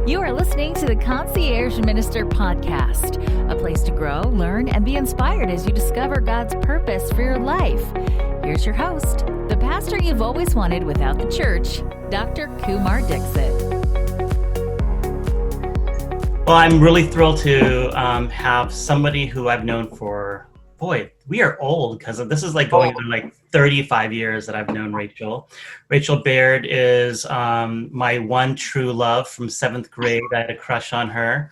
You are listening to the Concierge Minister Podcast, a place to grow, learn, and be inspired as you discover God's purpose for your life. Here's your host, the pastor you've always wanted without the church, Dr. Kumar Dixit. Well, I'm really thrilled to have somebody who I've known for, we are old because this is like going on like 35 years that I've known Rachel. Rachel Baird is my one true love from 7th grade. I had a crush on her.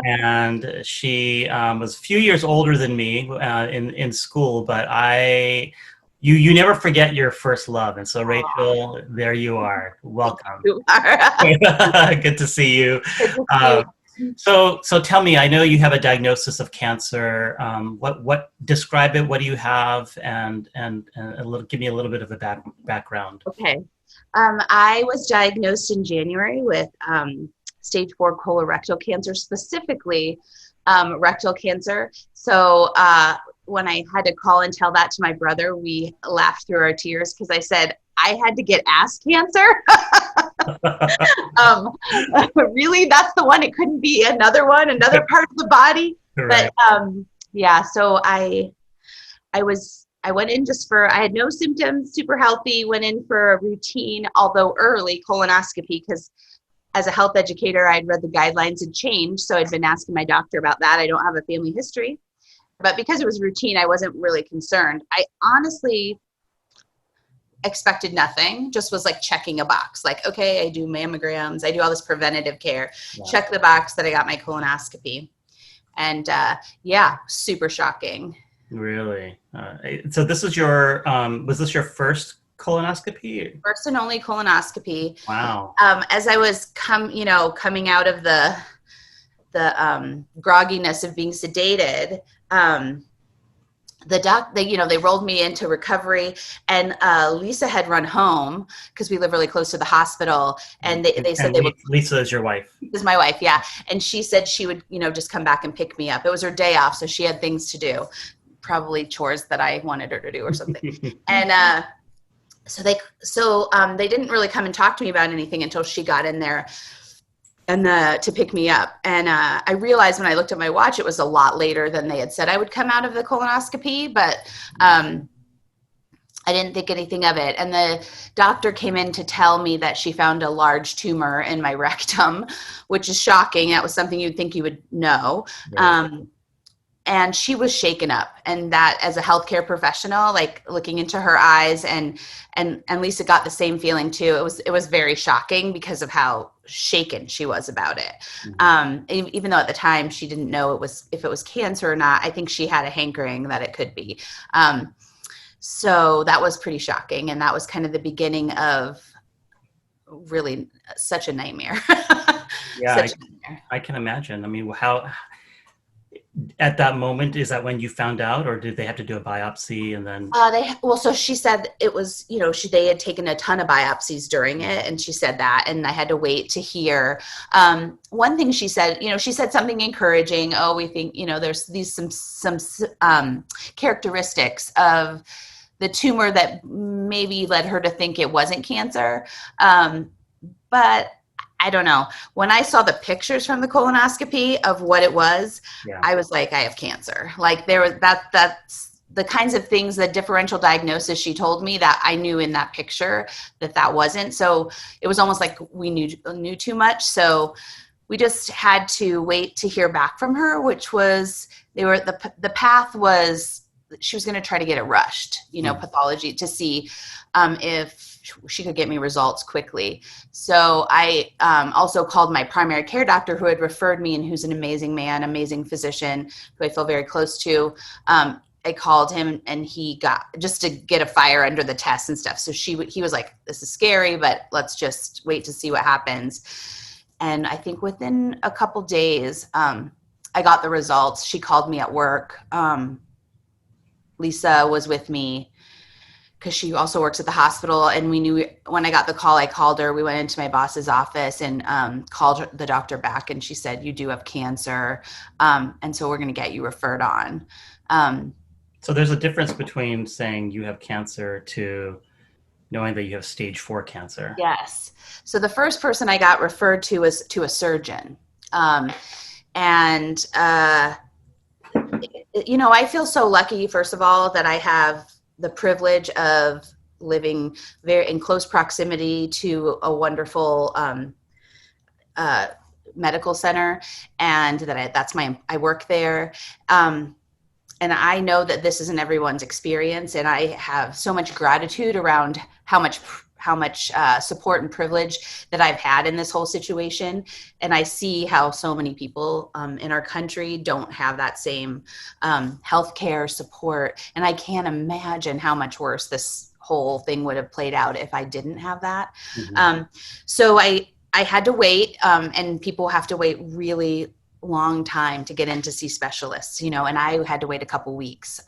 And she was a few years older than me in school, but you never forget your first love. And so Rachel, there you are. Welcome. You are. Good to see you. Good to see you. So tell me, I know you have a diagnosis of cancer. What describe it? What do you have? And give me a little bit of a background. Okay. I was diagnosed in January with stage 4 colorectal cancer, specifically rectal cancer. So when I had to call and tell that to my brother, we laughed through our tears because I said, I had to get ass cancer. Really, that's the one. It couldn't be another one, another part of the body. Right. But yeah, so I went in I had no symptoms, super healthy, went in for a routine, although early colonoscopy, because as a health educator, I'd read the guidelines had changed. So I'd been asking my doctor about that. I don't have a family history, but because it was routine, I wasn't really concerned. I honestly expected nothing, just was like checking a box. Like, okay, I do mammograms, I do all this preventative care, check the box that I got my colonoscopy. And yeah, super shocking. Really? So this is was this your first colonoscopy? First and only colonoscopy. Wow. As I was coming out of the grogginess of being sedated, they rolled me into recovery, and Lisa had run home because we live really close to the hospital, and they said they would. Lisa is your wife. Is my wife, yeah, and she said she would, just come back and pick me up. It was her day off, so she had things to do, probably chores that I wanted her to do or something, and so they didn't really come and talk to me about anything until she got in there and to pick me up. And I realized when I looked at my watch, it was a lot later than they had said I would come out of the colonoscopy, but I didn't think anything of it. And the doctor came in to tell me that she found a large tumor in my rectum, which is shocking. That was something you'd think you would know. Right. And she was shaken up, and that as a healthcare professional, like looking into her eyes, and Lisa got the same feeling too. It was very shocking because of how shaken she was about it. Mm-hmm. Even though at the time she didn't know if it was cancer or not, I think she had a hankering that it could be. So that was pretty shocking, and that was kind of the beginning of really such a nightmare. Yeah, I can imagine. I mean, how. At that moment, is that when you found out, or did they have to do a biopsy and then? So she said it was, they had taken a ton of biopsies during it, and she said that, and I had to wait to hear. One thing she said, she said something encouraging. Oh, we think, there's some characteristics of the tumor that maybe led her to think it wasn't cancer. But I don't know. When I saw the pictures from the colonoscopy of what it was, I was like, I have cancer. Like that's the kinds of things, the differential diagnosis she told me that I knew in that picture that wasn't. So it was almost like we knew too much. So we just had to wait to hear back from her, which was the path was she was going to try to get it rushed, pathology, to see if she could get me results quickly. So I also called my primary care doctor, who had referred me and who's an amazing man, amazing physician, who I feel very close to. I called him, and he got, just to get a fire under the tests and stuff. So he was like, this is scary, but let's just wait to see what happens. And I think within a couple days, I got the results. She called me at work. Lisa was with me because she also works at the hospital, and we knew when I got the call, I called her. We went into my boss's office and called the doctor back, and she said, you do have cancer, and so we're going to get you referred on. So there's a difference between saying you have cancer to knowing that you have stage 4 cancer? Yes. So the first person I got referred to was to a surgeon. I feel so lucky, first of all, that I have the privilege of living very in close proximity to a wonderful medical center, and that I work there. And I know that this isn't everyone's experience, and I have so much gratitude around how much support and privilege that I've had in this whole situation. And I see how so many people in our country don't have that same healthcare support. And I can't imagine how much worse this whole thing would have played out if I didn't have that. Mm-hmm. So I had to wait, and people have to wait really long time to get in to see specialists, and I had to wait a couple weeks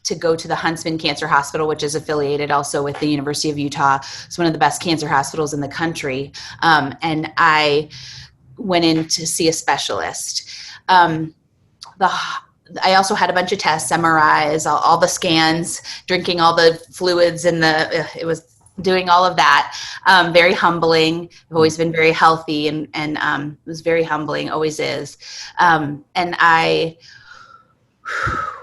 to go to the Huntsman Cancer Hospital, which is affiliated also with the University of Utah. It's one of the best cancer hospitals in the country. And I went in to see a specialist. I also had a bunch of tests, MRIs, all the scans, drinking all the fluids it was doing all of that. Very humbling. I've always been very healthy, and it was very humbling, always is. And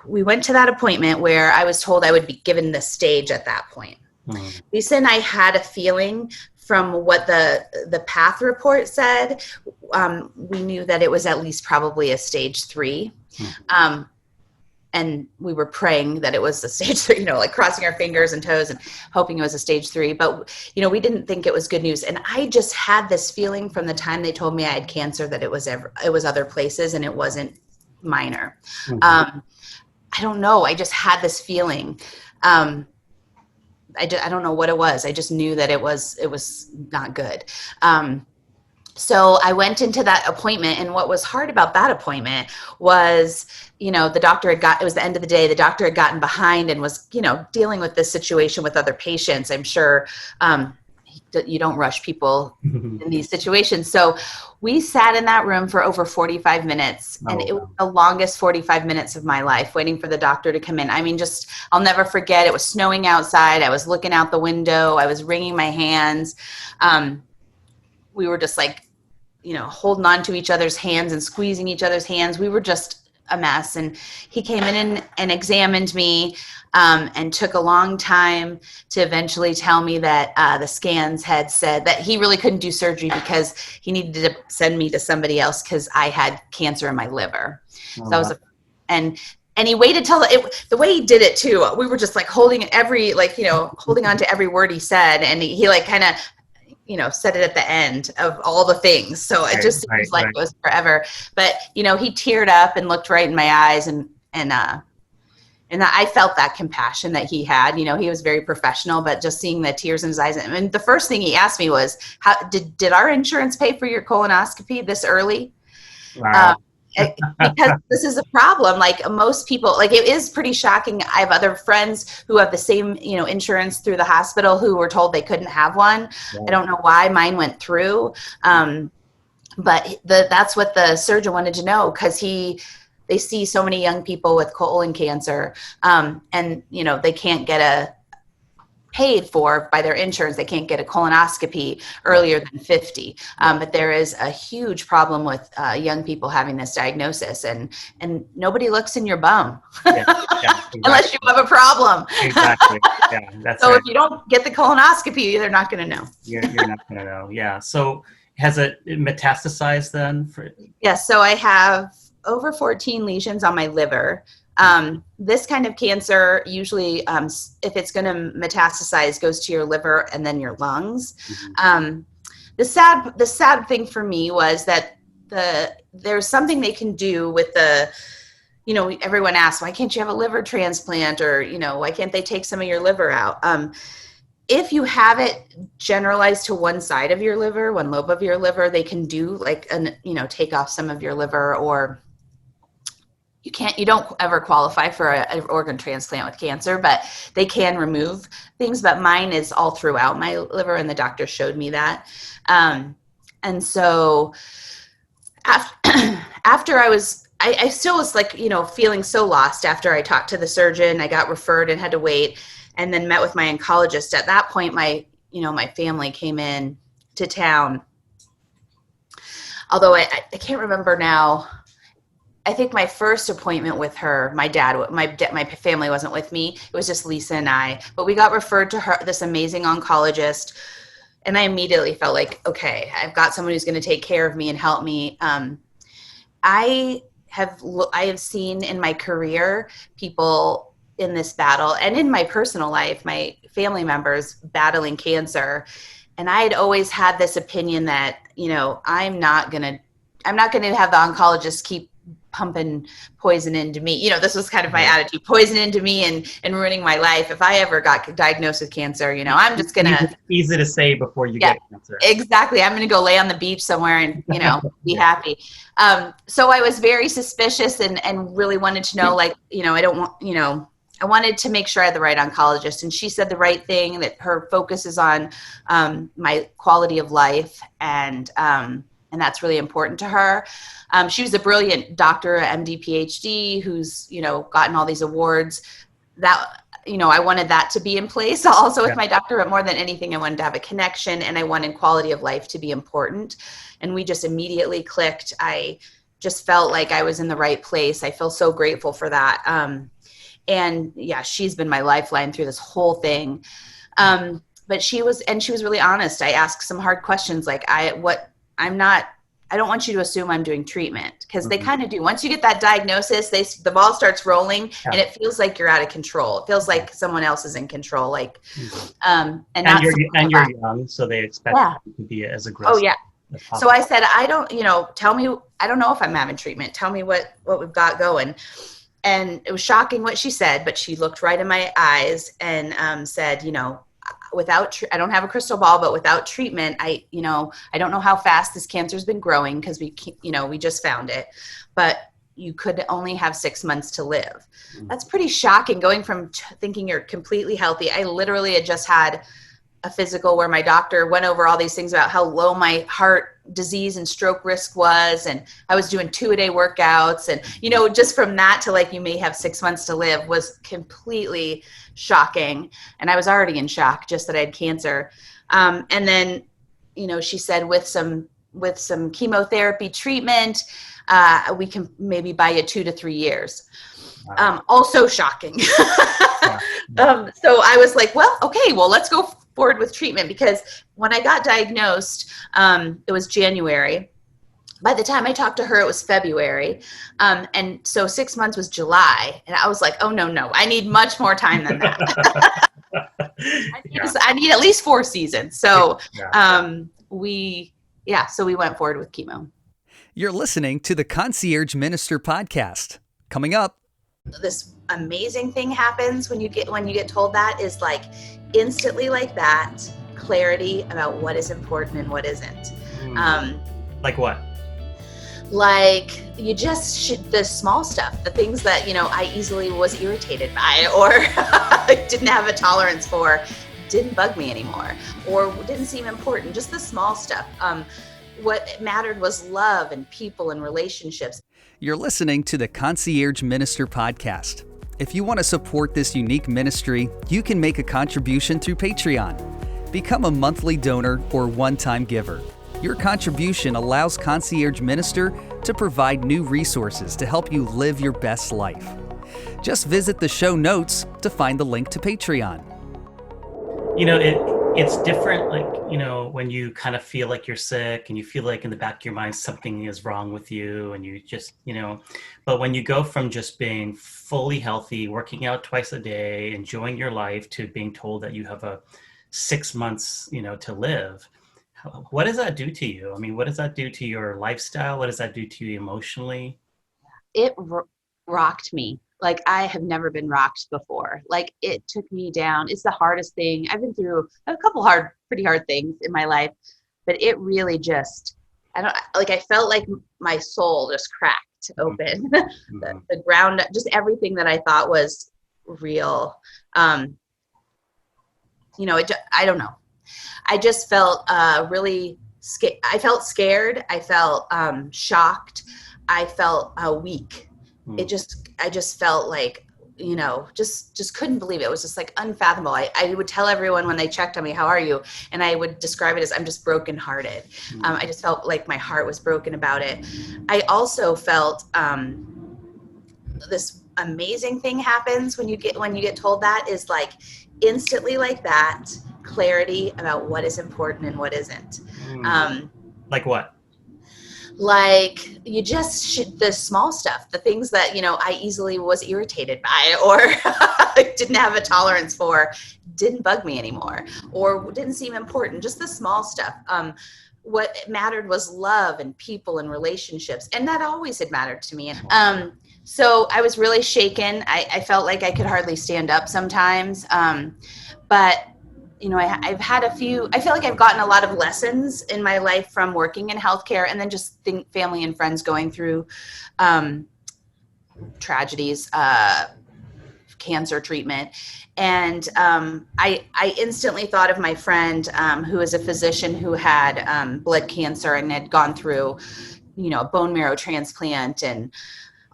we went to that appointment where I was told I would be given the stage at that point. Mm. Lisa and I had a feeling from what the path report said. We knew that it was at least probably a stage 3. Mm. And we were praying that it was a stage 3, like crossing our fingers and toes and hoping it was a stage 3. But, we didn't think it was good news. And I just had this feeling from the time they told me I had cancer that it was other places and it wasn't minor. Mm-hmm. I don't know. I just had this feeling. I don't know what it was. I just knew that it was not good. So I went into that appointment, and what was hard about that appointment was, the doctor it was the end of the day, the doctor had gotten behind and was, dealing with this situation with other patients. I'm sure you don't rush people in these situations. So we sat in that room for over 45 minutes, and it was the longest 45 minutes of my life, waiting for the doctor to come in. I mean, I'll never forget, it was snowing outside. I was looking out the window. I was wringing my hands. We were just like, holding on to each other's hands and squeezing each other's hands. We were just a mess. And he came in and examined me, and took a long time to eventually tell me that the scans had said that he really couldn't do surgery because he needed to send me to somebody else because I had cancer in my liver. Oh, so wow. And he waited till the way he did it too. We were just like holding holding on to every word he said. And he like kind of, said it at the end of all the things. So it just seems like it was forever. But, he teared up and looked right in my eyes, and I felt that compassion that he had. He was very professional, but just seeing the tears in his eyes. And the first thing he asked me was, "How did our insurance pay for your colonoscopy this early?" Wow. Because this is a problem. Like most people, it is pretty shocking. I have other friends who have the same, insurance through the hospital who were told they couldn't have one. Yeah. I don't know why mine went through. But that's what the surgeon wanted to know, because they see so many young people with colon cancer, and they can't get paid for by their insurance. They can't get a colonoscopy earlier than 50. But there is a huge problem with young people having this diagnosis, and nobody looks in your bum exactly. Unless you have a problem. Exactly. Yeah, that's so right. If you don't get the colonoscopy, they're not going to know. You're not going to know. Yeah. So has it metastasized then? Yes. So I have over 14 lesions on my liver. This kind of cancer usually, if it's going to metastasize, goes to your liver and then your lungs. Mm-hmm. The sad thing for me was that there's something they can do with everyone asks, why can't you have a liver transplant, or, why can't they take some of your liver out? If you have it generalized to one side of your liver, one lobe of your liver, they can do take off some of your liver, or you don't ever qualify for an organ transplant with cancer, but they can remove things. But mine is all throughout my liver, and the doctor showed me that. And so after I still was feeling so lost after I talked to the surgeon. I got referred and had to wait. and then met with my oncologist. At that point, my family came in to town. Although I can't remember now. I think my first appointment with her, my family wasn't with me. It was just Lisa and I. But we got referred to her, this amazing oncologist, and I immediately felt like, okay, I've got someone who's going to take care of me and help me. I have seen in my career people in this battle, and in my personal life, my family members battling cancer. And I had always had this opinion that, I'm not going to have the oncologist keep pumping poison into me. This was kind of my attitude, poison into me and ruining my life. If I ever got diagnosed with cancer, I'm just going to. Easy to say before you get cancer. Exactly. I'm going to go lay on the beach somewhere and, be happy. So I was very suspicious and really wanted to know, I wanted to make sure I had the right oncologist. And she said the right thing, that her focus is on my quality of life. And that's really important to her. She was a brilliant doctor, MD, PhD, who's, gotten all these awards. That, I wanted that to be in place also with my doctor, but more than anything, I wanted to have a connection, and I wanted quality of life to be important. And we just immediately clicked. I just felt like I was in the right place. I feel so grateful for that. And yeah, she's been my lifeline through this whole thing. But she was really honest. I asked some hard questions like, I don't want you to assume I'm doing treatment, because they kind of do. Once you get that diagnosis, the ball starts rolling and it feels like you're out of control. It feels like someone else is in control. Like, and you're young, so they expect you to be as aggressive. Oh yeah. So I said, tell me, I don't know if I'm having treatment. Tell me what we've got going. And it was shocking what she said, but she looked right in my eyes and said, I don't have a crystal ball, but without treatment, I don't know how fast this cancer's been growing, because we just found it, but you could only have 6 months to live. That's pretty shocking, going from thinking you're completely healthy. I literally had just had a physical where my doctor went over all these things about how low my heart disease and stroke risk was, and I was doing 2-a-day workouts, and just from that to like, you may have 6 months to live, was completely shocking. And I was already in shock just that I had cancer. And then she said with some chemotherapy treatment, we can maybe buy you 2 to 3 years. Also shocking. So I was like, well, okay, well, let's go forward with treatment, because when I got diagnosed, it was January. By the time I talked to her, it was February. And so 6 months was July. And I was like, oh, no, I need much more time than that. I need at least 4 seasons. So we went forward with chemo. You're listening to the Concierge Minister podcast. Coming up, this amazing thing happens when you get told that, is like instantly, like that, clarity about what is important and what isn't. Like what? Like you just the small stuff, the things that I easily was irritated by, or didn't have a tolerance for, didn't bug me anymore, or didn't seem important. Just the small stuff. What mattered was love and people and relationships. You're listening to the Concierge Minister podcast. If you want to support this unique ministry, you can make a contribution through Patreon. Become a monthly donor or one-time giver. Your contribution allows Concierge Minister to provide new resources to help you live your best life. Just visit the show notes to find the link to Patreon. It's different, when you kind of feel like you're sick and you feel like in the back of your mind something is wrong with you, and you just, but when you go from just being fully healthy, working out twice a day, enjoying your life, to being told that you have a 6 months, to live, what does that do to you? I mean, what does that do to your lifestyle? What does that do to you emotionally? It rocked me. Like, I have never been rocked before. Like, it took me down. It's the hardest thing. I've been through a couple pretty hard things in my life, but it really just, I felt like my soul just cracked open. The ground, just everything that I thought was real. I don't know. I just felt really scared. I felt scared. I felt shocked. I felt weak. I just felt like, just couldn't believe it. It was just like unfathomable. I would tell everyone when they checked on me, how are you? And I would describe it as, I'm just brokenhearted. I just felt like my heart was broken about it. I also felt this amazing thing happens when you get told that, is like instantly like that, clarity about what is important and what isn't. Like what? Like you just the small stuff, the things that, I easily was irritated by or didn't have a tolerance for, didn't bug me anymore or didn't seem important. Just the small stuff. What mattered was love and people and relationships. And that always had mattered to me. So I was really shaken. I felt like I could hardly stand up sometimes. But I've had I feel like I've gotten a lot of lessons in my life from working in healthcare, and then just family and friends going through tragedies, cancer treatment. And I instantly thought of my friend who is a physician who had blood cancer and had gone through, a bone marrow transplant and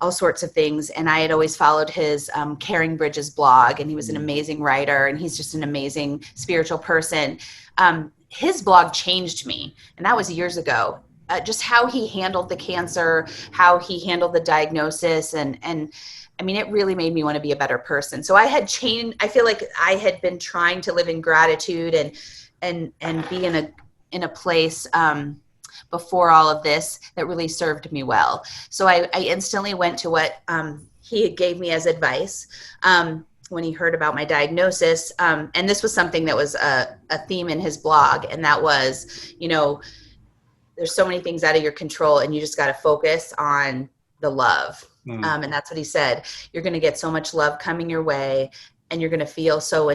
all sorts of things. And I had always followed his Caring Bridges blog, and he was an amazing writer, and he's just an amazing spiritual person. His blog changed me, and that was years ago. Just how he handled the cancer, how he handled the diagnosis, and I mean, it really made me want to be a better person. So I had changed. I feel like I had been trying to live in gratitude and be in a place before all of this that really served me well. So I instantly went to what he gave me as advice when he heard about my diagnosis. And this was something that was a theme in his blog. And that was, there's so many things out of your control, and you just got to focus on the love. And that's what he said. You're going to get so much love coming your way, and you're going to feel so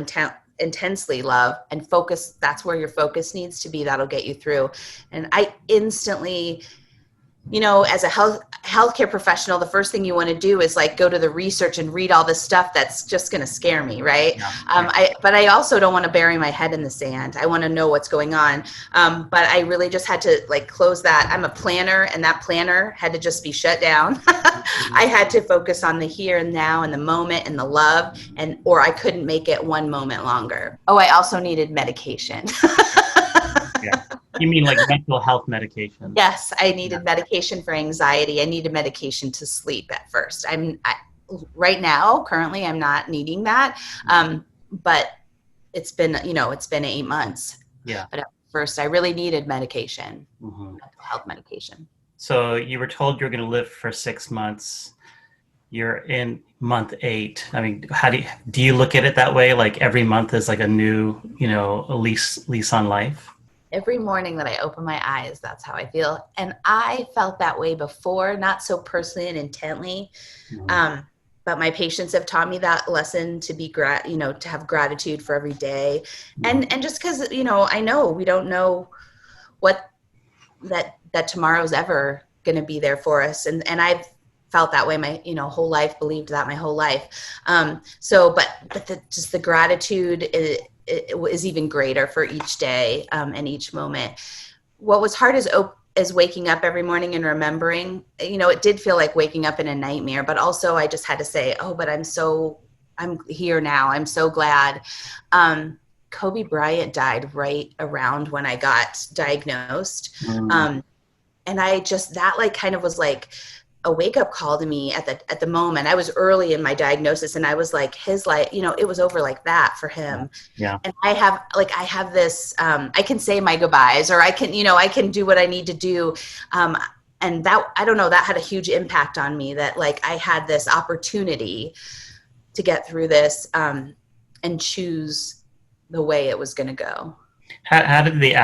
intensely love, and focus. That's where your focus needs to be. That'll get you through. And I instantly, as a healthcare professional, the first thing you want to do is like go to the research and read all this stuff that's just going to scare me, right? Yeah. But I also don't want to bury my head in the sand. I want to know what's going on. But I really just had to like close that. I'm a planner, and that planner had to just be shut down. I had to focus on the here and now and the moment and the love, or I couldn't make it one moment longer. Oh, I also needed medication. Yeah. You mean like mental health medication? Yes, I needed medication for anxiety. I needed medication to sleep at first. Right now, currently, I'm not needing that. But it's been 8 months. Yeah. But at first, I really needed medication, mental health medication. So you were told you're going to live for 6 months. You're in month 8. I mean, how do you look at it that way? Like every month is like a new, a lease on life? Every morning that I open my eyes, that's how I feel. And I felt that way before, not so personally and intently. But my patients have taught me that lesson to be to have gratitude for every day. And just because, I know we don't know what that tomorrow's ever going to be there for us. And I've felt that way my, whole life, believed that my whole life. But just the gratitude it was even greater for each day and each moment. What was hard is waking up every morning and remembering, it did feel like waking up in a nightmare, but also I just had to say, but I'm here now. I'm so glad. Kobe Bryant died right around when I got diagnosed. And I just, that like kind of was like a wake-up call to me at the moment. I was early in my diagnosis, and I was like, his life, it was over like that for him. Yeah. And I have this, I can say my goodbyes, or I can do what I need to do. And that, I don't know, that had a huge impact on me, that like I had this opportunity to get through this and choose the way it was going to go. How did the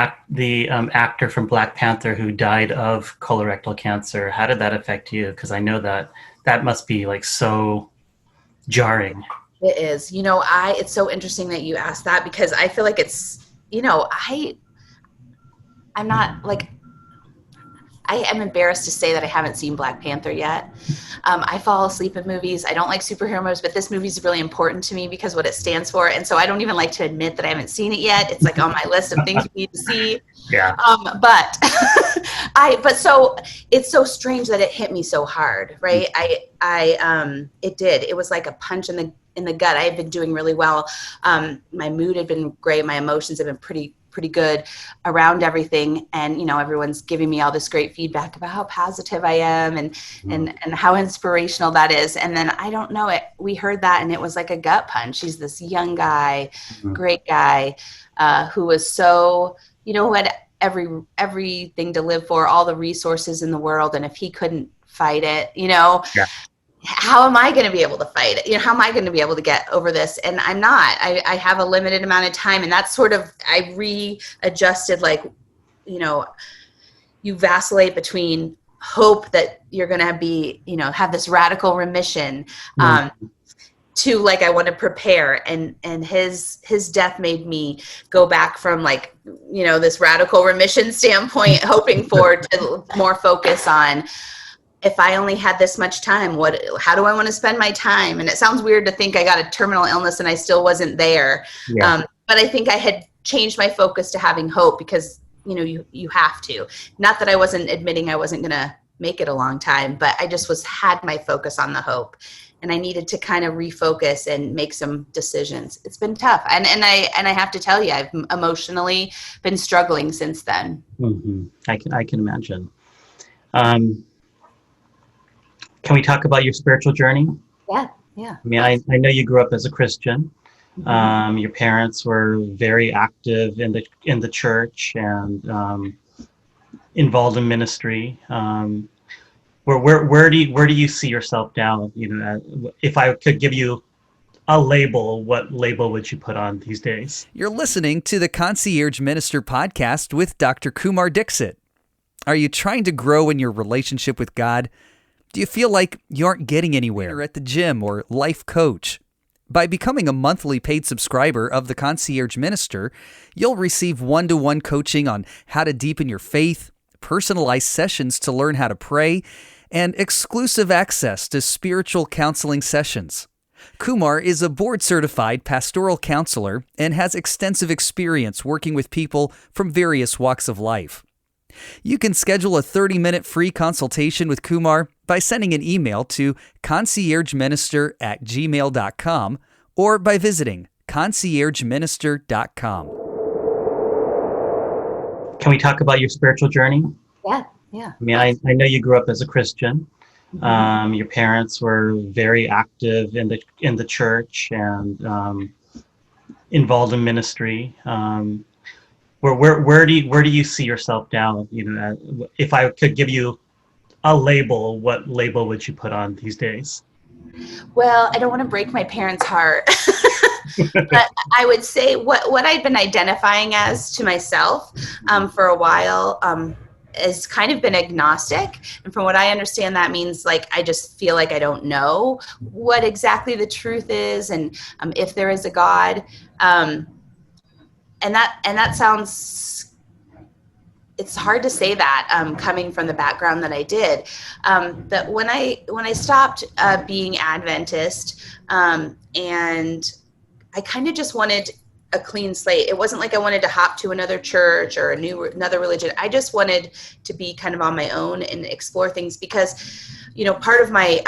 actor from Black Panther who died of colorectal cancer, how did that affect you? Because I know that must be like so jarring. It is. It's so interesting that you asked that, because I feel like it's, I'm not like, I am embarrassed to say that I haven't seen Black Panther yet. I fall asleep in movies. I don't like superhero movies, but this movie is really important to me because what it stands for. And so I don't even like to admit that I haven't seen it yet. It's like on my list of things you need to see. Yeah. But so it's so strange that it hit me so hard, right? it did. It was like a punch in the gut. I had been doing really well. My mood had been great. My emotions have been pretty good around everything. And, everyone's giving me all this great feedback about how positive I am and how inspirational that is. And then I don't know it. We heard that and it was like a gut punch. He's this young guy, great guy, who was so, who had everything to live for, all the resources in the world. And if he couldn't fight it, how am I going to be able to fight it? How am I going to be able to get over this? And I'm not. I have a limited amount of time. And that's sort of, I readjusted, you vacillate between hope that you're going to be, have this radical remission, to I want to prepare. And his death made me go back from this radical remission standpoint, hoping for to more focus on, if I only had this much time, how do I want to spend my time? And it sounds weird to think I got a terminal illness and I still wasn't there. Yeah. But I think I had changed my focus to having hope because, you have to. Not that I wasn't admitting I wasn't going to make it a long time, but I just had my focus on the hope. And I needed to kind of refocus and make some decisions. It's been tough. And I have to tell you, I've emotionally been struggling since then. Mm-hmm. I can imagine. Can we talk about your spiritual journey? Yeah. I mean, I know you grew up as a Christian. Mm-hmm. Your parents were very active in the church and involved in ministry. Where do you see yourself now? If I could give you a label, what label would you put on these days? You're listening to the Concierge Minister podcast with Dr. Kumar Dixit. Are you trying to grow in your relationship with God? Do you feel like you aren't getting anywhere at the gym or life coach? By becoming a monthly paid subscriber of the Concierge Minister, you'll receive one-to-one coaching on how to deepen your faith, personalized sessions to learn how to pray, and exclusive access to spiritual counseling sessions. Kumar is a board-certified pastoral counselor and has extensive experience working with people from various walks of life. You can schedule a 30-minute free consultation with Kumar by sending an email to conciergeminister@gmail.com or by visiting conciergeminister.com. Can we talk about your spiritual journey? Yeah. I mean, I know you grew up as a Christian. Mm-hmm. Your parents were very active in the church and involved in ministry. Where do you see yourself now? If I could give you a label, what label would you put on these days? Well, I don't want to break my parents' heart, but I would say what I'd been identifying as to myself for a while has kind of been agnostic. And from what I understand, that means I just feel like I don't know what exactly the truth is and if there is a God. And that sounds, it's hard to say that coming from the background that I did. That when I stopped being Adventist, and I kind of just wanted a clean slate. It wasn't like I wanted to hop to another church or another religion. I just wanted to be kind of on my own and explore things because, part of my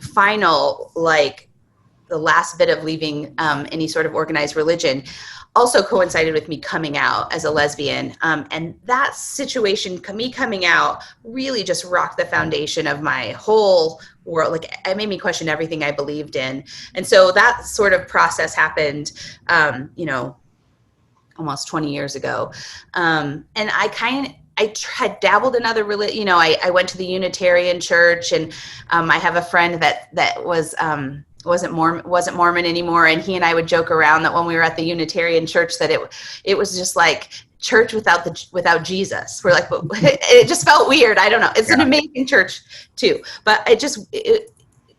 final, the last bit of leaving any sort of organized religion also coincided with me coming out as a lesbian. And that situation, me coming out, really just rocked the foundation of my whole world. It made me question everything I believed in. And so that sort of process happened, almost 20 years ago. And I had dabbled in other religion. I went to the Unitarian church, and I have a friend that wasn't Mormon anymore, and he and I would joke around that when we were at the Unitarian church that it was just like church without Jesus. We're like, it just felt weird. I don't know. It's an amazing church too, but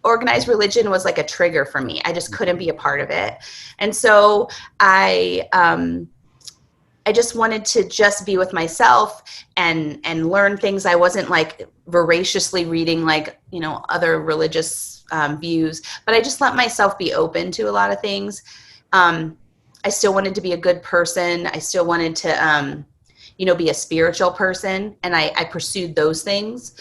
organized religion was like a trigger for me. I just couldn't be a part of it, and so I just wanted to just be with myself and learn things. I wasn't voraciously reading other religious views, but I just let myself be open to a lot of things. I still wanted to be a good person. I still wanted to, be a spiritual person, and I pursued those things.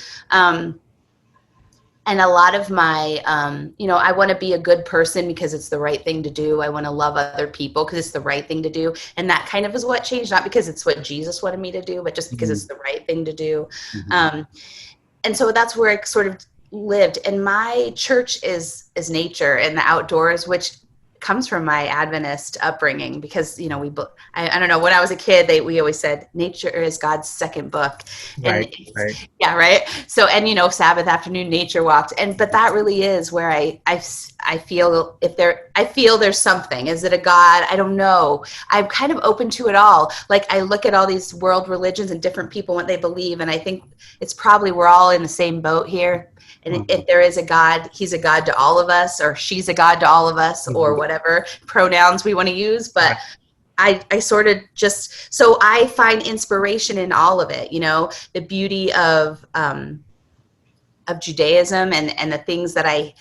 And a lot of my, I want to be a good person because it's the right thing to do. I want to love other people because it's the right thing to do. And that kind of is what changed, not because it's what Jesus wanted me to do, but just because it's the right thing to do. And so that's where I sort of lived. And my church is nature and the outdoors, which comes from my Adventist upbringing because, I don't know, when I was a kid, we always said nature is God's second book. And right. Yeah. Right. So, and, Sabbath afternoon nature walks. But that really is where I feel I feel there's something. Is it a God? I don't know. I'm kind of open to it all. Like I look at all these world religions and different people, what they believe. And I think it's probably, we're all in the same boat here. And if there is a God, he's a God to all of us, or she's a God to all of us, or whatever pronouns we want to use. But I sort of so I find inspiration in all of it, the beauty of Judaism and the things that I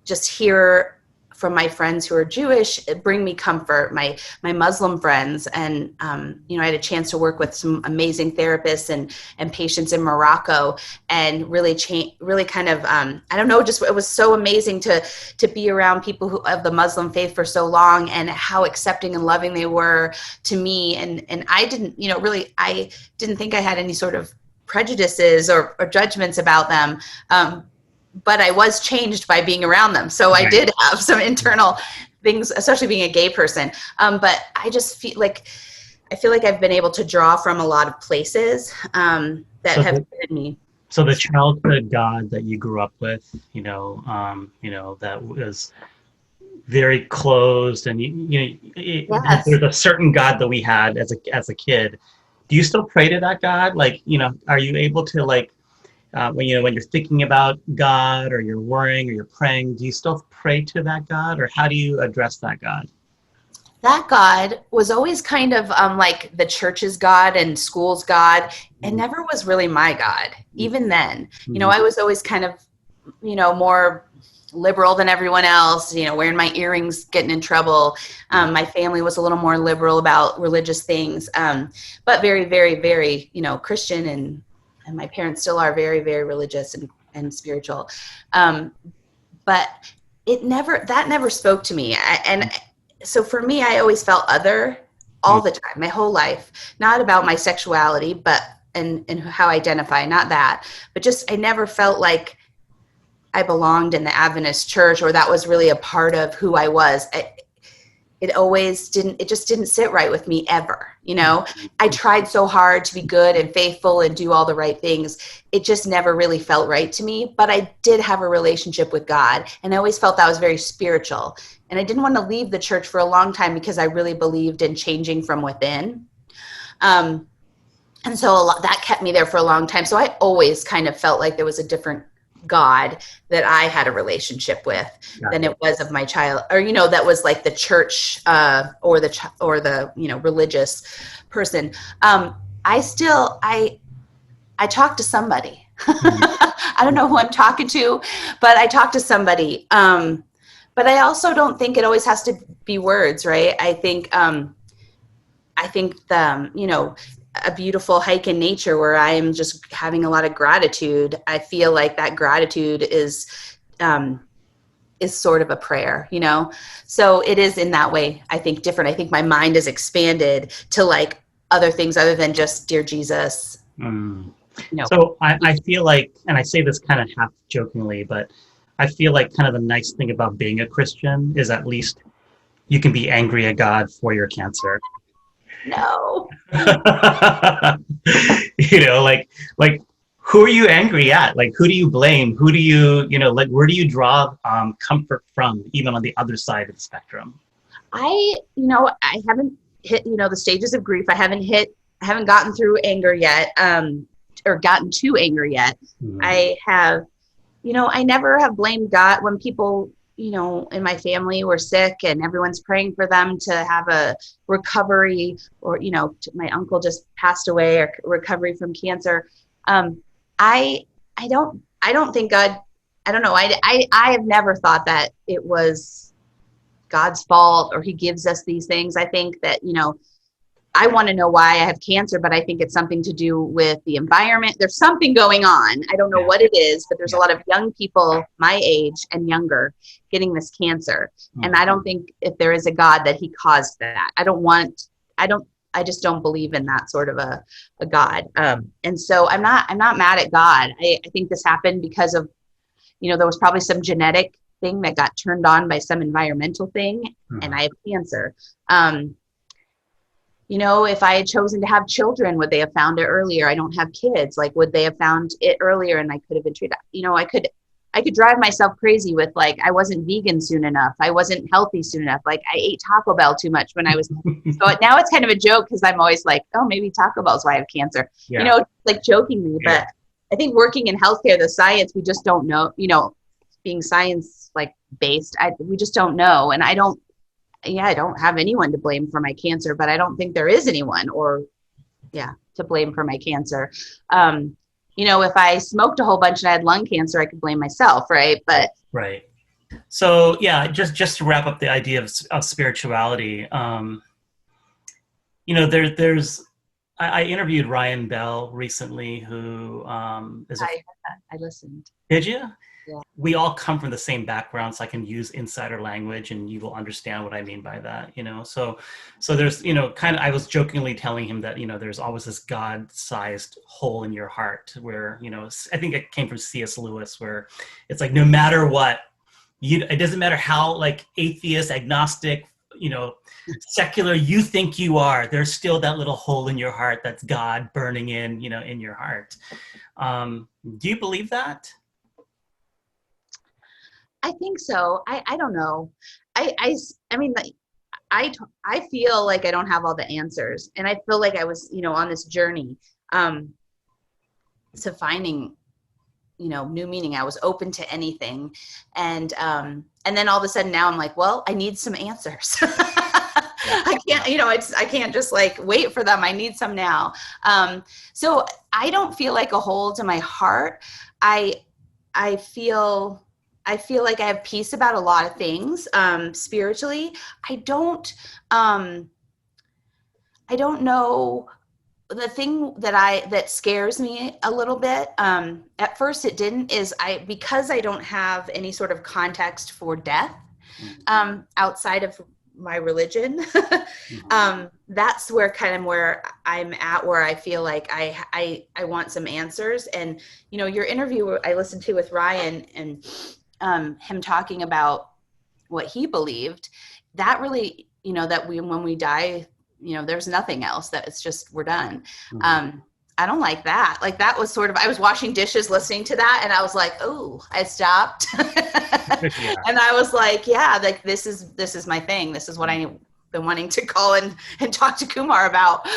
just hear from my friends who are Jewish bring me comfort. My Muslim friends, and I had a chance to work with some amazing therapists and patients in Morocco, and really kind of I don't know, just it was so amazing to be around people who of the Muslim faith for so long, and how accepting and loving they were to me. And I didn't I didn't think I had any sort of prejudices or judgments about them. But I was changed by being around them. So I did have some internal things, especially being a gay person. But I just feel like I've been able to draw from a lot of places that have fitted me. So the childhood God that you grew up with, that was very closed, and there's a certain God that we had as a kid. Do you still pray to that God? Like, are you able to when you're thinking about God, or you're worrying, or you're praying, do you still pray to that God, or how do you address that God? That God was always kind of like the church's God and school's God. It never was really my God. Even then, I was always kind of, more liberal than everyone else, wearing my earrings, getting in trouble. My family was a little more liberal about religious things, but very, very, very, Christian, and my parents still are very, very religious and spiritual. But that never spoke to me. So for me, I always felt other all the time, my whole life, not about my sexuality, but, and how I identify, not that, but just, I never felt like I belonged in the Adventist church, or that was really a part of who I was. It just didn't sit right with me ever. I tried so hard to be good and faithful and do all the right things. It just never really felt right to me, but I did have a relationship with God, and I always felt that was very spiritual. And I didn't want to leave the church for a long time because I really believed in changing from within. And so that kept me there for a long time. So I always kind of felt like there was a different God that I had a relationship with than it was of my child, or that was like the church or the religious person. I talk to somebody. I don't know who I'm talking to, but I talk to somebody. But I also don't think it always has to be words, right? I think a beautiful hike in nature where I am just having a lot of gratitude, I feel like that gratitude is sort of a prayer, So it is in that way, I think, different. I think my mind is expanded to like other things other than just dear Jesus. So I feel like, and I say this kind of half jokingly, but I feel like kind of the nice thing about being a Christian is at least you can be angry at God for your cancer. No. Like who are you angry at? Like, who do you blame? Who do you, where do you draw comfort from, even on the other side of the spectrum? I haven't hit, the stages of grief. I haven't gotten through anger yet, or gotten to anger yet. I have, I never have blamed God when people, in my family were sick and everyone's praying for them to have a recovery, or, my uncle just passed away, or recovery from cancer. I don't think God, I don't know. I have never thought that it was God's fault or he gives us these things. I think that, I want to know why I have cancer, but I think it's something to do with the environment. There's something going on. I don't know what it is, but there's a lot of young people my age and younger getting this cancer. And I don't think if there is a God that he caused that. I just don't believe in that sort of a God. And so I'm not mad at God. I think this happened because of, there was probably some genetic thing that got turned on by some environmental thing, and I have cancer. If I had chosen to have children, would they have found it earlier? I don't have kids. Like, would they have found it earlier and I could have been treated? I could drive myself crazy with, like, I wasn't vegan soon enough. I wasn't healthy soon enough. Like, I ate Taco Bell too much when I was, so now it's kind of a joke because I'm always like, oh, maybe Taco Bell's why I have cancer, like jokingly. But I think working in healthcare, the science, we just don't know, being science like based, we just don't know. And I don't have anyone to blame for my cancer, but I don't think there is anyone to blame for my cancer. If I smoked a whole bunch and I had lung cancer, I could blame myself, right? But right. So just to wrap up the idea of spirituality, there's I interviewed Ryan Bell recently, who is I listened. Did you? Yeah. We all come from the same background, so I can use insider language and you will understand what I mean by that, So there's, I was jokingly telling him that, there's always this God-sized hole in your heart where, I think it came from C.S. Lewis, where it's like, no matter what, it doesn't matter how like atheist, agnostic, secular you think you are, there's still that little hole in your heart that's God burning in your heart. Do you believe that? I think so. I don't know. I mean, like, I feel like I don't have all the answers, and I feel like I was, on this journey, to finding, new meaning. I was open to anything. And then all of a sudden now I'm like, well, I need some answers. I can't, I can't just like wait for them. I need some now. So I don't feel like a hole to my heart. I feel like I have peace about a lot of things, spiritually. I don't know. The thing that scares me a little bit, at first it didn't, is because I don't have any sort of context for death, outside of my religion. That's where I'm at, where I feel like I want some answers. And, your interview I listened to with Ryan, and him talking about what he believed, that really, that when we die, there's nothing else, that it's just, we're done. I don't like that. Like, that was sort of, I was washing dishes listening to that, and I was like, oh, I stopped. And I was like, yeah, like, this is my thing. This is what I've been wanting to call and talk to Kumar about. So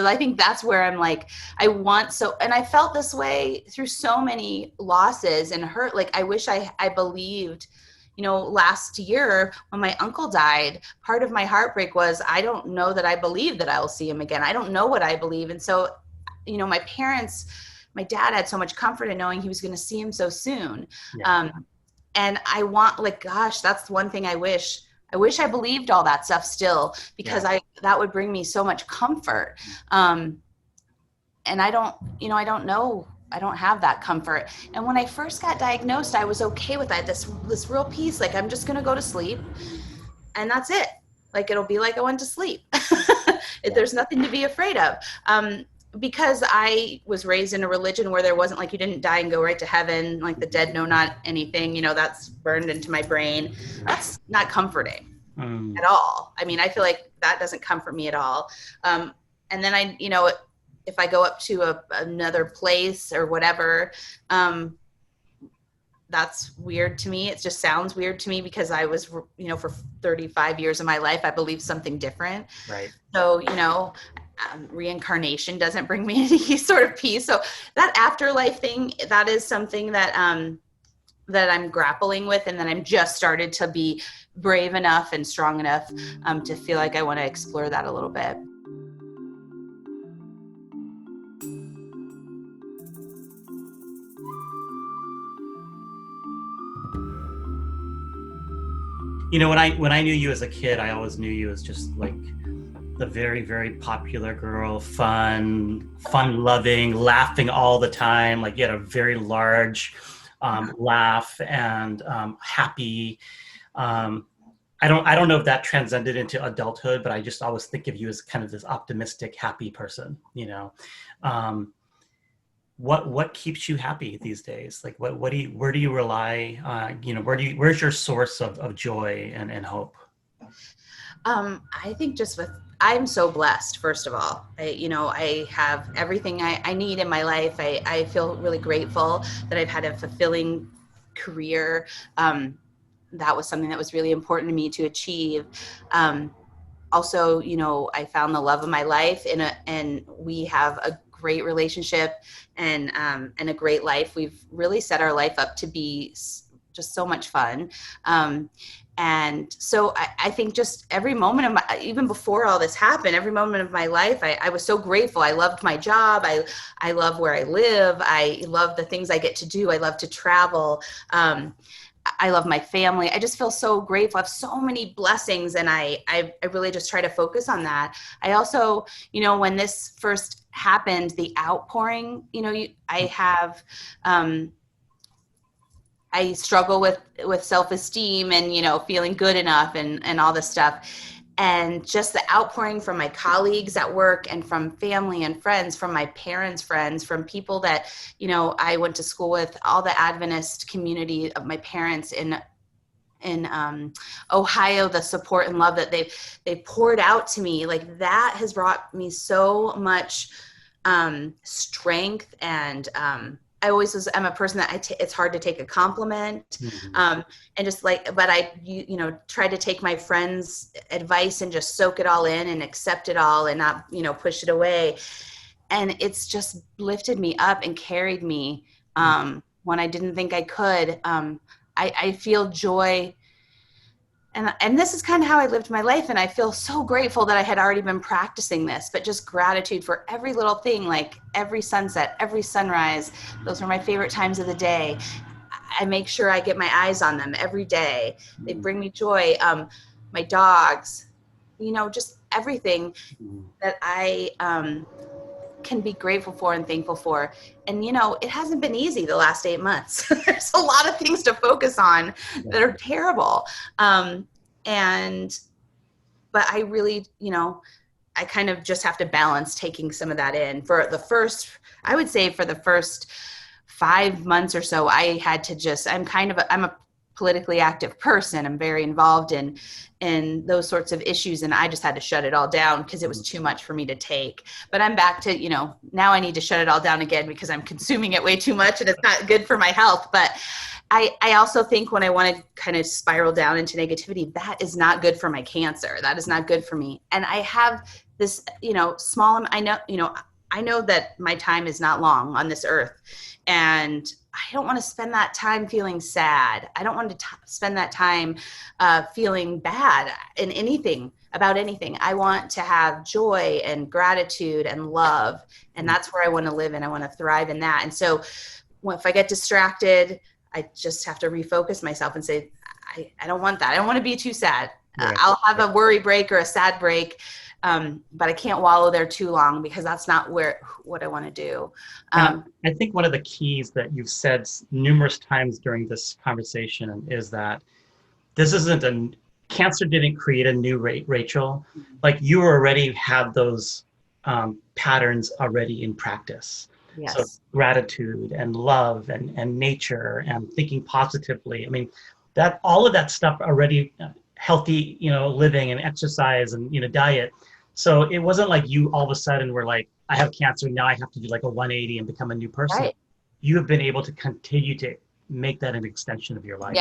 I think that's where I'm like, and I felt this way through so many losses and hurt. Like, I wish I believed, last year when my uncle died, part of my heartbreak was, I don't know that I believe that I will see him again. I don't know what I believe. And so, my dad had so much comfort in knowing he was going to see him so soon. Yeah. And I want, like, gosh, that's one thing I wish I believed all that stuff still, because that would bring me so much comfort. And I don't know. I don't have that comfort. And when I first got diagnosed, I was okay with that. This real peace, like, I'm just going to go to sleep and that's it. Like, it'll be like I went to sleep. There's nothing to be afraid of. Because I was raised in a religion where there wasn't, like, you didn't die and go right to heaven, like the dead know not anything, that's burned into my brain. That's not comforting at all. I mean, I feel like that doesn't comfort me at all. And then if I go up to another place or whatever, that's weird to me. It just sounds weird to me because I was, for 35 years of my life, I believed something different. Right. So, reincarnation doesn't bring me any sort of peace. So that afterlife thing, that is something that I'm grappling with, and that I'm just started to be brave enough and strong enough to feel like I want to explore that a little bit. When I knew you as a kid, I always knew you as just like the very, very popular girl, fun-loving, laughing all the time. Like you had a very large laugh and happy. I don't know if that transcended into adulthood, but I just always think of you as kind of this optimistic, happy person, you know. What keeps you happy these days? Like where do you rely? You know, where's your source of joy and hope? I think I'm so blessed, first of all. I have everything I need in my life. I feel really grateful that I've had a fulfilling career. That was something that was really important to me to achieve. Also, I found the love of my life and we have a great relationship and a great life. We've really set our life up to be just so much fun. And so I think just every moment of even before all this happened, every moment of my life, I was so grateful. I loved my job. I love where I live. I love the things I get to do. I love to travel. I love my family. I just feel so grateful. I have so many blessings, and I really just try to focus on that. I also, when this first happened, the outpouring, I struggle with self-esteem and, feeling good enough and all this stuff. And just the outpouring from my colleagues at work and from family and friends, from my parents' friends, from people that, I went to school with, all the Adventist community of my parents in Ohio, the support and love that they poured out to me, like that has brought me so much strength. And I'm a person that it's hard to take a compliment. Mm-hmm. And just but I try to take my friends' advice and just soak it all in and accept it all and not, push it away. And it's just lifted me up and carried me when I didn't think I could. I feel joy. And this is kind of how I lived my life. And I feel so grateful that I had already been practicing this, but just gratitude for every little thing, like every sunset, every sunrise. Those are my favorite times of the day. I make sure I get my eyes on them every day. They bring me joy. My dogs, just everything that I can be grateful for and thankful for. And, it hasn't been easy the last 8 months. There's a lot of things to focus on that are terrible. But I really, I kind of just have to balance taking some of that in. I would say for the first 5 months or so, I had to I'm a politically active person. I'm very involved in those sorts of issues. And I just had to shut it all down because it was too much for me to take. But I'm back to, now I need to shut it all down again because I'm consuming it way too much and it's not good for my health. But I also think when I want to kind of spiral down into negativity, that is not good for my cancer. That is not good for me. And I have this, I know that my time is not long on this earth, and I don't want to spend that time feeling sad. I don't want to spend that time feeling bad in about anything. I want to have joy and gratitude and love, and that's where I want to live, and I want to thrive in that. And so if I get distracted, I just have to refocus myself and say, I don't want that. I don't want to be too sad. Right. I'll have a worry break or a sad break, but I can't wallow there too long because that's not what I want to do. I think one of the keys that you've said numerous times during this conversation is that this isn't cancer didn't create a new Rachel. Like you already had those patterns already in practice. Yes. So gratitude and love and nature and thinking positively. I mean, that all of that stuff already healthy, living and exercise and, diet. So it wasn't like you all of a sudden were like, I have cancer, now I have to do like a 180 and become a new person. Right. You have been able to continue to make that an extension of your life.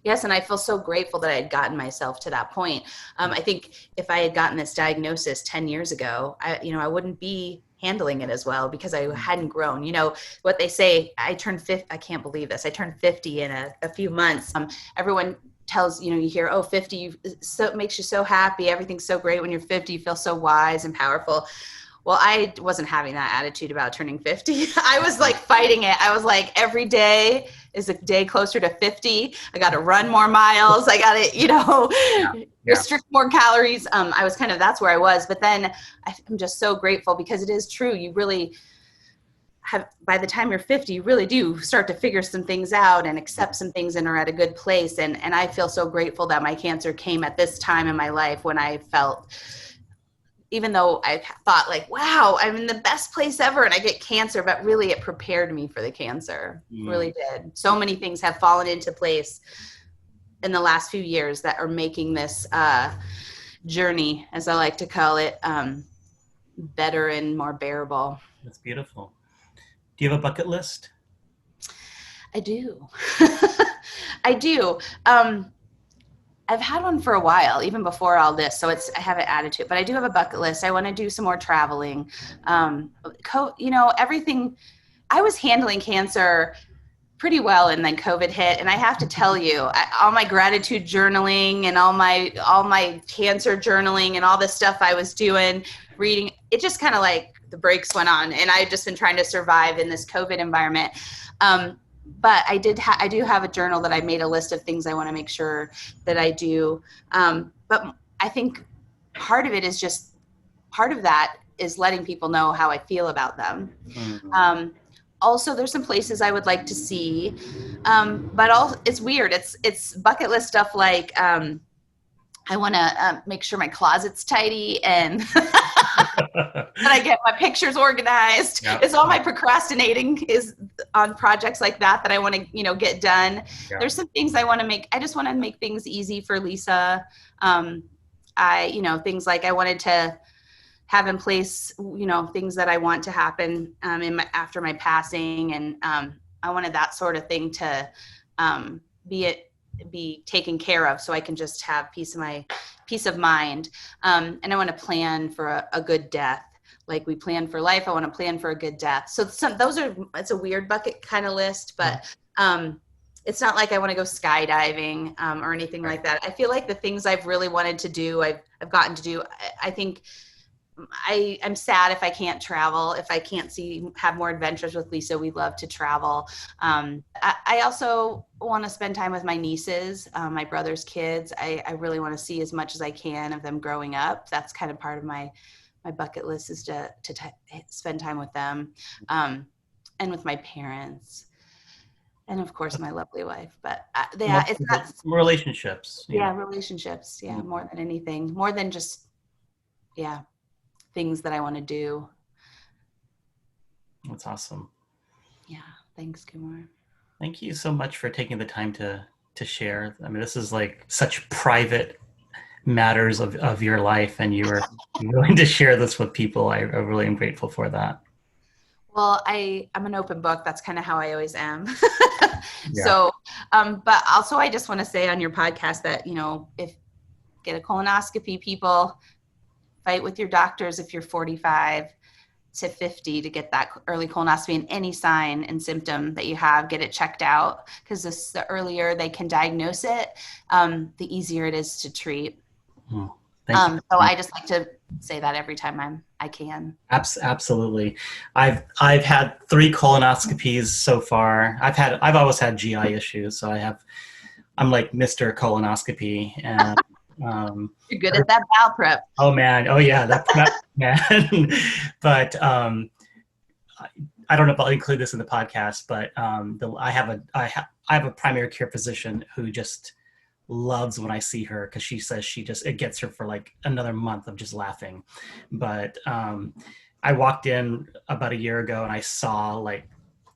Yes. And I feel so grateful that I had gotten myself to that point. I think if I had gotten this diagnosis 10 years ago, I wouldn't be handling it as well because I hadn't grown. What they say, I turned 50, I can't believe this. I turned 50 in a few months. Everyone tells, you hear, 50, so it makes you so happy. Everything's so great when you're 50, you feel so wise and powerful. Well, I wasn't having that attitude about turning 50. I was like fighting it. I was like every day, is a day closer to 50. I got to run more miles. I got to, restrict more calories. That's where I was. But then I'm just so grateful because it is true. You really have, by the time you're 50, you really do start to figure some things out and accept some things and are at a good place. And I feel so grateful that my cancer came at this time in my life when I felt, even though I thought like, wow, I'm in the best place ever and I get cancer, but really it prepared me for the cancer. Really did. So many things have fallen into place in the last few years that are making this journey, as I like to call it, better and more bearable. That's beautiful. Do you have a bucket list? I do. I do. I've had one for a while, even before all this, so I haven't added to it, but I do have a bucket list. I want to do some more traveling. Everything. I was handling cancer pretty well, and then COVID hit, and I have to tell you, all my gratitude journaling and all my cancer journaling and all this stuff I was doing, reading, it just kind of like the brakes went on, and I've just been trying to survive in this COVID environment. But I do have a journal that I made a list of things I want to make sure that I do. But I think part of that is letting people know how I feel about them. Mm-hmm. Also, there's some places I would like to see, but it's weird. It's bucket list stuff like I want to make sure my closet's tidy and that I get my pictures organized. Yep. It's all my procrastinating is on projects like that I want to, get done. Yep. There's some things I want to make. I just want to make things easy for Lisa. Things like I wanted to have in place, things that I want to happen after my passing. And I wanted that sort of thing to be taken care of so I can just have peace of mind. And I want to plan for a good death. Like we plan for life, I want to plan for a good death. So it's a weird bucket kind of list, but it's not like I want to go skydiving or anything like that. I feel like the things I've really wanted to do, I've gotten to do. I think I'm sad if I can't travel, if I can't have more adventures with Lisa. We love to travel. I also want to spend time with my nieces, my brother's kids. I really want to see as much as I can of them growing up. That's kind of part of my bucket list is to spend time with them and with my parents. And of course, my lovely wife. But it's not relationships. Relationships. Yeah, mm-hmm. More than anything, more than just things that I want to do. That's awesome. Yeah. Thanks, Kumar. Thank you so much for taking the time to share. I mean, this is like such private matters of your life, and you were willing to share this with people. I really am grateful for that. Well, I'm an open book. That's kind of how I always am. So, but also I just want to say on your podcast that, if get a colonoscopy, people fight with your doctors if you're 45 to 50 to get that early colonoscopy, and any sign and symptom that you have, get it checked out, because the earlier they can diagnose it, the easier it is to treat. So I just like to say that every time I can. Absolutely. I've had 3 colonoscopies so far. I've always had GI issues, so I'm like Mr. Colonoscopy, and you're good at that bowel prep. Oh man. Oh yeah. That prep, man. But, I don't know if I'll include this in the podcast, but, I have a primary care physician who just loves when I see her, because she says it gets her for like another month of just laughing. But, I walked in about a year ago and I saw like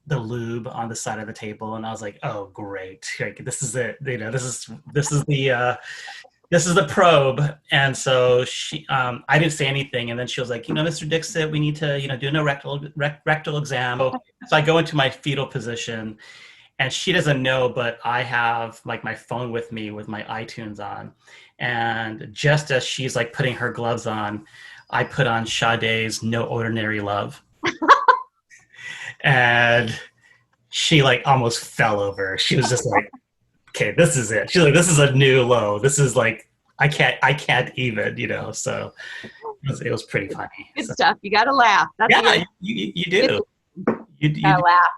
the lube on the side of the table, and I was like, oh great. Like, this is it. This is the probe. And so I didn't say anything. And then she was like, Mr. Dixit, we need to, do a rectal exam. So I go into my fetal position, and she doesn't know, but I have like my phone with me with my iTunes on. And just as she's like putting her gloves on, I put on Sade's No Ordinary Love. And she like almost fell over. She was just like, okay, this is it. She's like, this is a new low. This is like, I can't even, so it was pretty funny. Good stuff. You got to laugh. That's you do. You gotta laugh.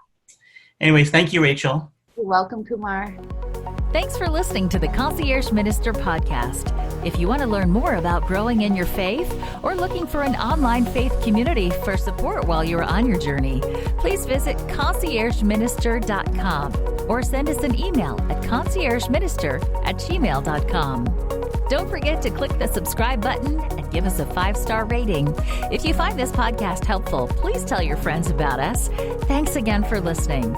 Anyways, thank you, Rachel. You're welcome, Kumar. Thanks for listening to the Concierge Minister podcast. If you want to learn more about growing in your faith or looking for an online faith community for support while you're on your journey, please visit conciergeminister.com or send us an email at conciergeminister@gmail.com. Don't forget to click the subscribe button and give us a 5-star rating. If you find this podcast helpful, please tell your friends about us. Thanks again for listening.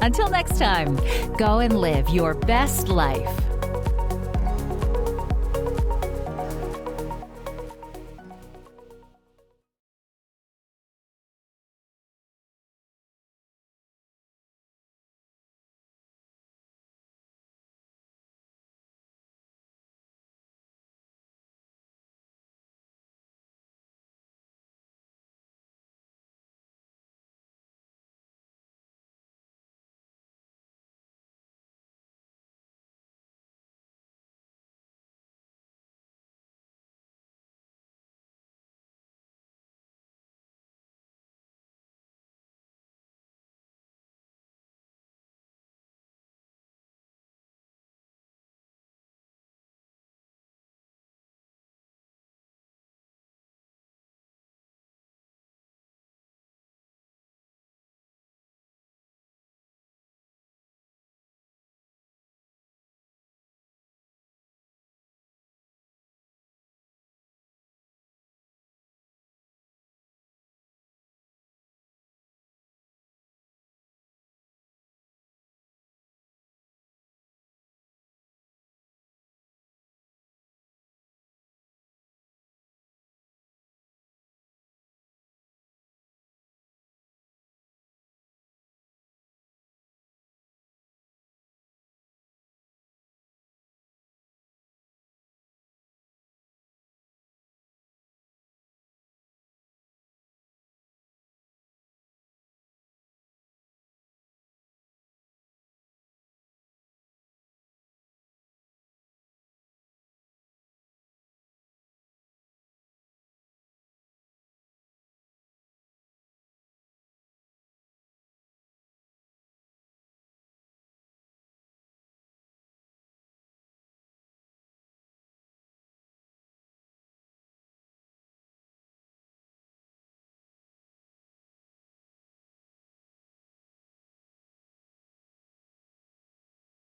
Until next time, go and live your best life.